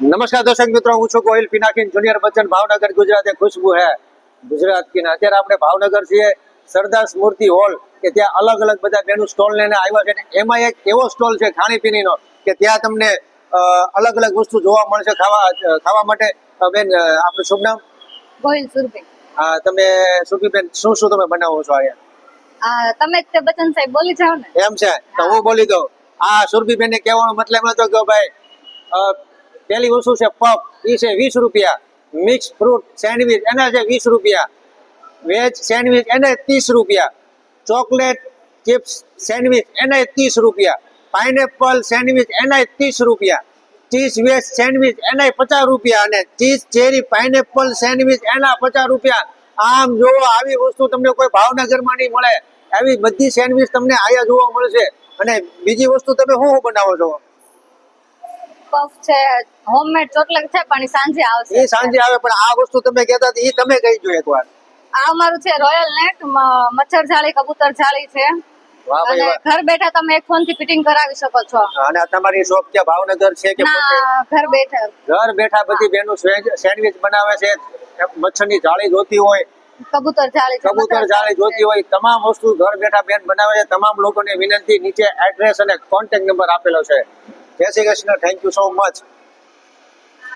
નમસ્કાર દર્શક મિત્રો, હું છું ગોહિલ પિનાકીન જુનિયર બચ્ચન, ભાવનગર ગુજરાત. ખુશ્બુ હે ગુજરાત की અત્યારે આપણે ભાવનગર છીએ, સરદાર સ્મૃતિ હોલ કે ત્યાં અલગ અલગ બધા બેનું સ્ટોલ લઈને આવ્યા છે. એમાં એક એવો સ્ટોલ છે ખાણીપીણીનો કે ત્યાં તમને અલગ અલગ વસ્તુ જોવા મળશે ખાવા માટે. બેન, આપણું શુભ નામ? ગોહિલ સુરભી. હા, તમે સુરભીબેન શું શું તમે બનાવો છો અહીંયા? તમે જ તે બચ્ચન સાહેબ બોલી જાઓ ને. એમ છે તો હું બોલી દઉં. આ સુરભીબેન ને કહેવાનો મતલબ હતો કે ભાઈ પેલી વસ્તુ છે પફ, એ છે 20 રૂપિયા. મિક્સ ફ્રૂટ સેન્ડવિચ એના છે 20 રૂપિયા. વેજ સેન્ડવિચ એને 30 રૂપિયા. ચોકલેટ ચિપ્સ સેન્ડવિચ એને 30 રૂપિયા. પાઇનેપલ સેન્ડવિચ એને 30 રૂપિયા. ચીઝ વેજ સેન્ડવિચ એને 50 રૂપિયા. અને ચીઝ ચેરી પાઇનેપલ સેન્ડવિચ એના 50 રૂપિયા. આમ જો આવી વસ્તુ તમને કોઈ ભાવનગરમાં નહીં મળે. આવી બધી સેન્ડવિચ તમને આયા જોવા મળશે. અને બીજી વસ્તુ તમે શું બનાવો છો? પફ છે, હોમમેડ ચોકલેટ છે, પણ ઈ સાંજે આવશે. એ સાંજે આવે, પણ આ વસ્તુ તમે કહેતા હતા એ તમે કહી દો એકવાર. આ અમારું છે રોયલ નેટ, મચ્છર જાળી, કબૂતર જાળી છે. વાહ ભાઈ અને વાહ. ઘર બેઠા તમે એક ફોન થી ફિટિંગ કરાવી શકો છો. અને તમારી શોપ ક્યાં ભાવનગર છે કે પોતે? ના, ઘર બેઠા. ઘર બેઠા બધી બહેનો સેન્ડવિચ બનાવે છે. મચ્છરની જાળી જોતી હોય, કબૂતર જાળી છે, કબૂતર મચ્છર જાળી જોતી હોય, તમામ વસ્તુ ઘર બેઠા બેન બનાવે છે. તમામ લોકોને વિનંતી, નીચે એડ્રેસ અને કોન્ટેક્ટ નંબર આપેલો છે. જય Shri Krishna, thank you so much.